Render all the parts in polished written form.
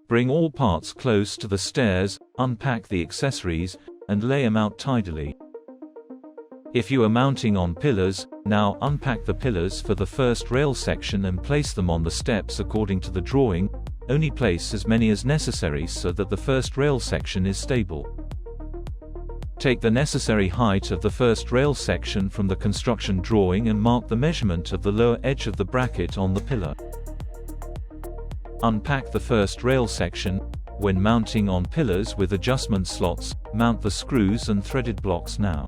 Bring all parts close to the stairs, unpack the accessories, and lay them out tidily. If you are mounting on pillars, now unpack the pillars for the first rail section and place them on the steps according to the drawing. Only place as many as necessary so that the first rail section is stable. Take the necessary height of the first rail section from the construction drawing and mark the measurement of the lower edge of the bracket on the pillar. Unpack the first rail section. When mounting on pillars with adjustment slots, mount the screws and threaded blocks now.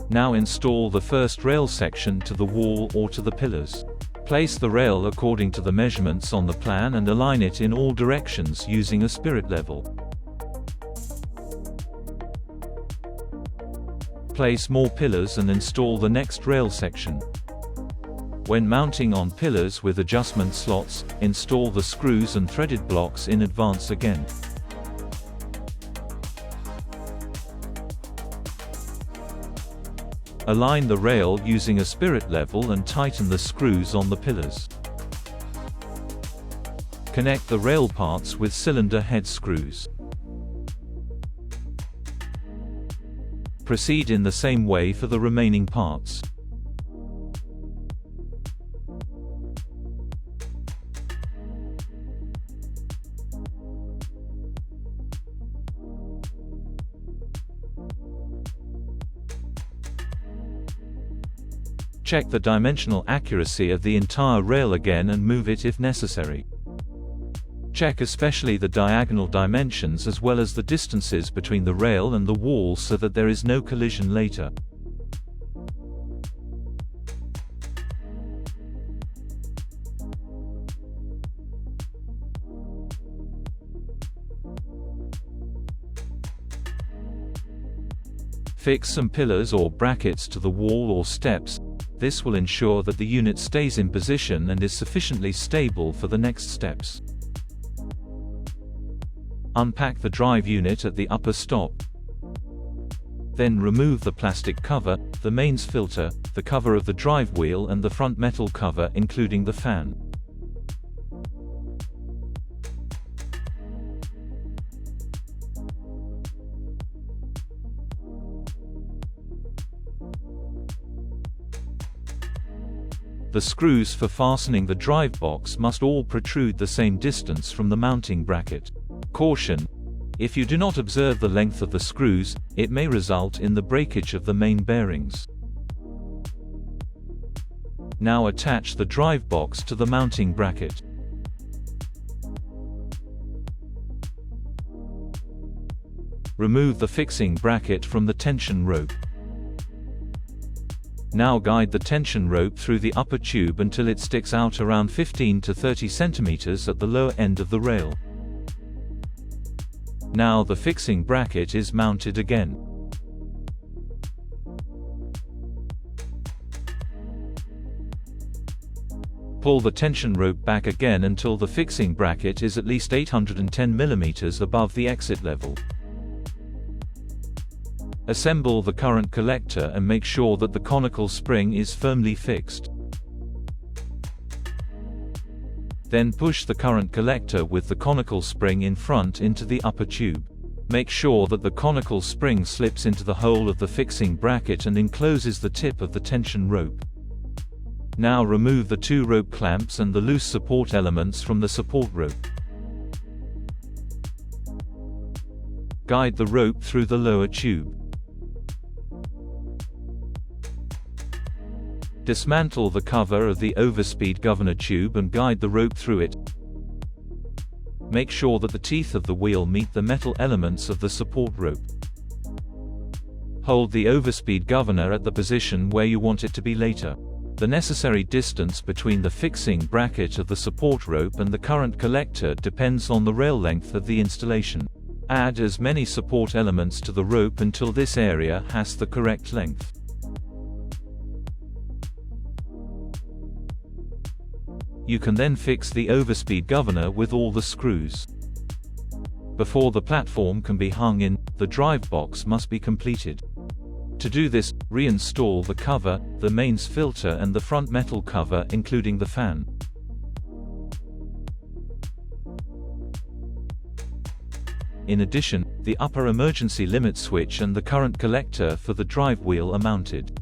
Now install the first rail section to the wall or to the pillars. Place the rail according to the measurements on the plan and align it in all directions using a spirit level. Place more pillars and install the next rail section. When mounting on pillars with adjustment slots, install the screws and threaded blocks in advance again. Align the rail using a spirit level and tighten the screws on the pillars. Connect the rail parts with cylinder head screws. Proceed in the same way for the remaining parts. Check the dimensional accuracy of the entire rail again and move it if necessary. Check especially the diagonal dimensions as well as the distances between the rail and the wall so that there is no collision later. Fix some pillars or brackets to the wall or steps. This will ensure that the unit stays in position and is sufficiently stable for the next steps. Unpack the drive unit at the upper stop. Then remove the plastic cover, the mains filter, the cover of the drive wheel and the front metal cover including the fan. The screws for fastening the drive box must all protrude the same distance from the mounting bracket. Caution: if you do not observe the length of the screws, it may result in the breakage of the main bearings. Now attach the drive box to the mounting bracket. Remove the fixing bracket from the tension rope. Now guide the tension rope through the upper tube until it sticks out around 15 to 30 centimeters at the lower end of the rail. Now the fixing bracket is mounted again. Pull the tension rope back again until the fixing bracket is at least 810 mm above the exit level. Assemble the current collector and make sure that the conical spring is firmly fixed. Then push the current collector with the conical spring in front into the upper tube. Make sure that the conical spring slips into the hole of the fixing bracket and encloses the tip of the tension rope. Now remove the two rope clamps and the loose support elements from the support rope. Guide the rope through the lower tube. Dismantle the cover of the overspeed governor tube and guide the rope through it. Make sure that the teeth of the wheel meet the metal elements of the support rope. Hold the overspeed governor at the position where you want it to be later. The necessary distance between the fixing bracket of the support rope and the current collector depends on the rail length of the installation. Add as many support elements to the rope until this area has the correct length. You can then fix the overspeed governor with all the screws. Before the platform can be hung in, the drive box must be completed. To do this, reinstall the cover, the mains filter and the front metal cover including the fan. In addition, the upper emergency limit switch and the current collector for the drive wheel are mounted.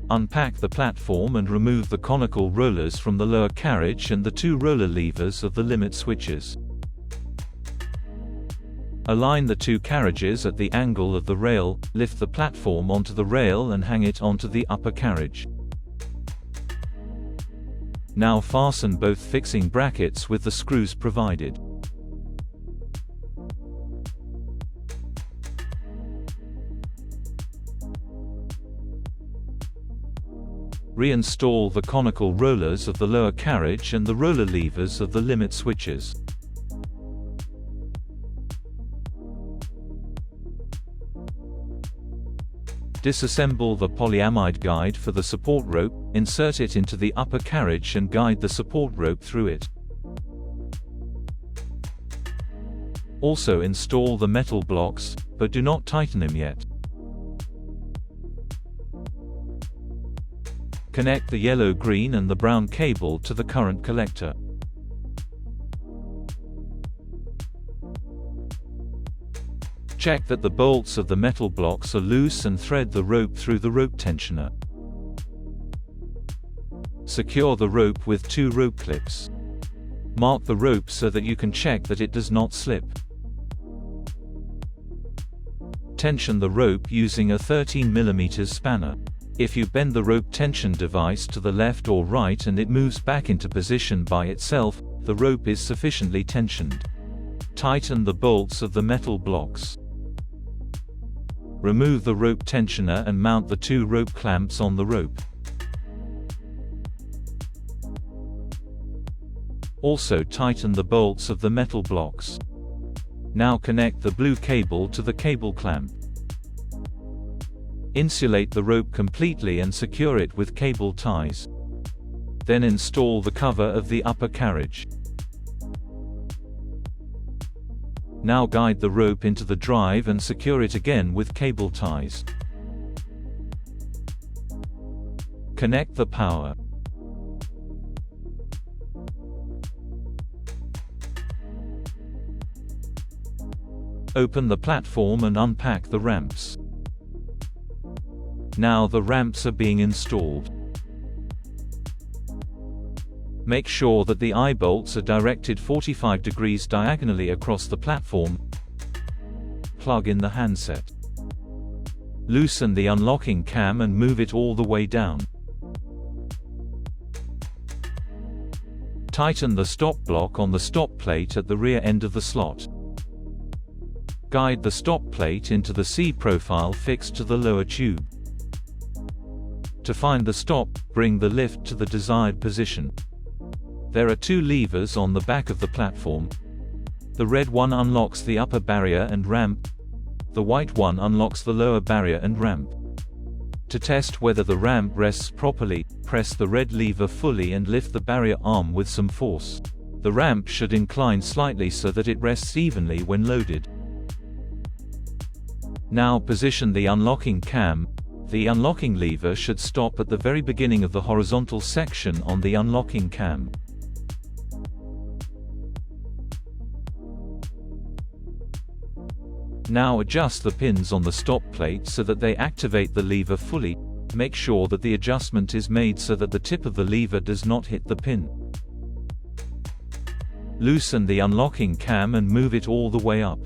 Unpack the platform and remove the conical rollers from the lower carriage and the two roller levers of the limit switches. Align the two carriages at the angle of the rail, lift the platform onto the rail and hang it onto the upper carriage. Now fasten both fixing brackets with the screws provided. Reinstall the conical rollers of the lower carriage and the roller levers of the limit switches. Disassemble the polyamide guide for the support rope, insert it into the upper carriage and guide the support rope through it. Also install the metal blocks, but do not tighten them yet. Connect the yellow, green and the brown cable to the current collector. Check that the bolts of the metal blocks are loose and thread the rope through the rope tensioner. Secure the rope with two rope clips. Mark the rope so that you can check that it does not slip. Tension the rope using a 13 mm spanner. If you bend the rope tension device to the left or right and it moves back into position by itself, the rope is sufficiently tensioned. Tighten the bolts of the metal blocks. Remove the rope tensioner and mount the two rope clamps on the rope. Also tighten the bolts of the metal blocks. Now connect the blue cable to the cable clamp. Insulate the rope completely and secure it with cable ties. Then install the cover of the upper carriage. Now guide the rope into the drive and secure it again with cable ties. Connect the power. Open the platform and unpack the ramps. Now the ramps are being installed. Make sure that the eye bolts are directed 45 degrees diagonally across the platform. Plug in the handset. Loosen the unlocking cam and move it all the way down. Tighten the stop block on the stop plate at the rear end of the slot. Guide the stop plate into the C profile fixed to the lower tube. To find the stop, bring the lift to the desired position. There are two levers on the back of the platform. The red one unlocks the upper barrier and ramp. The white one unlocks the lower barrier and ramp. To test whether the ramp rests properly, press the red lever fully and lift the barrier arm with some force. The ramp should incline slightly so that it rests evenly when loaded. Now position the unlocking cam. The unlocking lever should stop at the very beginning of the horizontal section on the unlocking cam. Now adjust the pins on the stop plate so that they activate the lever fully. Make sure that the adjustment is made so that the tip of the lever does not hit the pin. Loosen the unlocking cam and move it all the way up.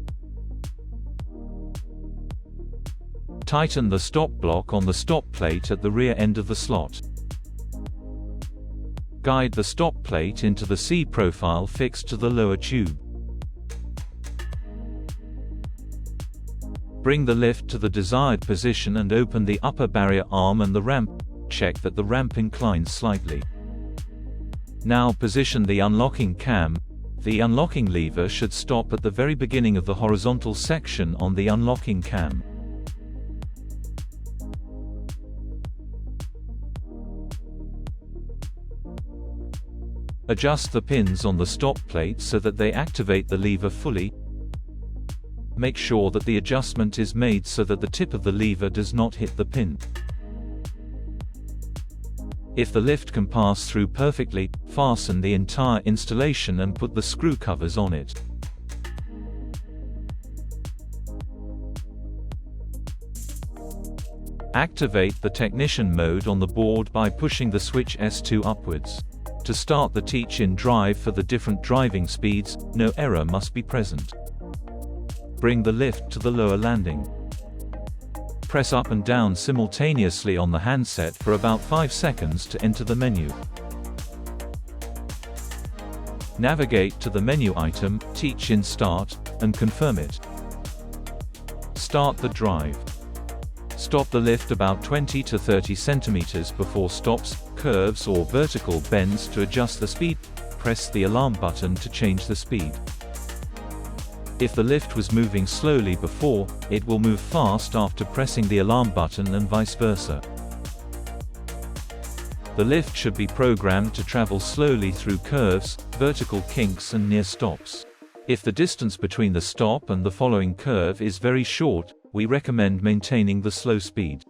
Tighten the stop block on the stop plate at the rear end of the slot. Guide the stop plate into the C profile fixed to the lower tube. Bring the lift to the desired position and open the upper barrier arm and the ramp. Check that the ramp inclines slightly. Now position the unlocking cam. The unlocking lever should stop at the very beginning of the horizontal section on the unlocking cam. Adjust the pins on the stop plate so that they activate the lever fully. Make sure that the adjustment is made so that the tip of the lever does not hit the pin. If the lift can pass through perfectly, fasten the entire installation and put the screw covers on it. Activate the technician mode on the board by pushing the switch S2 upwards. To start the teach-in drive for the different driving speeds, no error must be present. Bring the lift to the lower landing. Press up and down simultaneously on the handset for about 5 seconds to enter the menu. Navigate to the menu item, Teach-in Start, and confirm it. Start the drive. Stop the lift about 20 to 30 centimeters before stops, curves or vertical bends to adjust the speed. Press the alarm button to change the speed. If the lift was moving slowly before, it will move fast after pressing the alarm button and vice versa. The lift should be programmed to travel slowly through curves, vertical kinks and near stops. If the distance between the stop and the following curve is very short, we recommend maintaining the slow speed.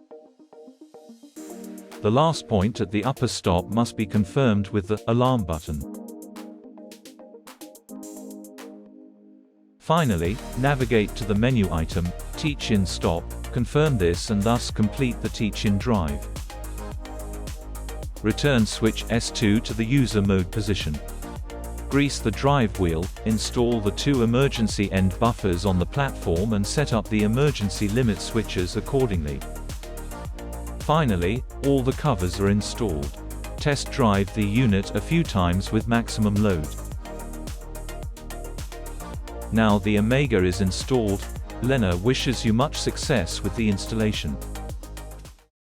The last point at the upper stop must be confirmed with the alarm button. Finally, navigate to the menu item, Teach-in Stop, confirm this and thus complete the teach-in drive. Return switch S2 to the user mode position. Grease the drive wheel, install the 2 emergency end buffers on the platform and set up the emergency limit switches accordingly. Finally, all the covers are installed. Test drive the unit a few times with maximum load. Now the Omega is installed. Lehner wishes you much success with the installation.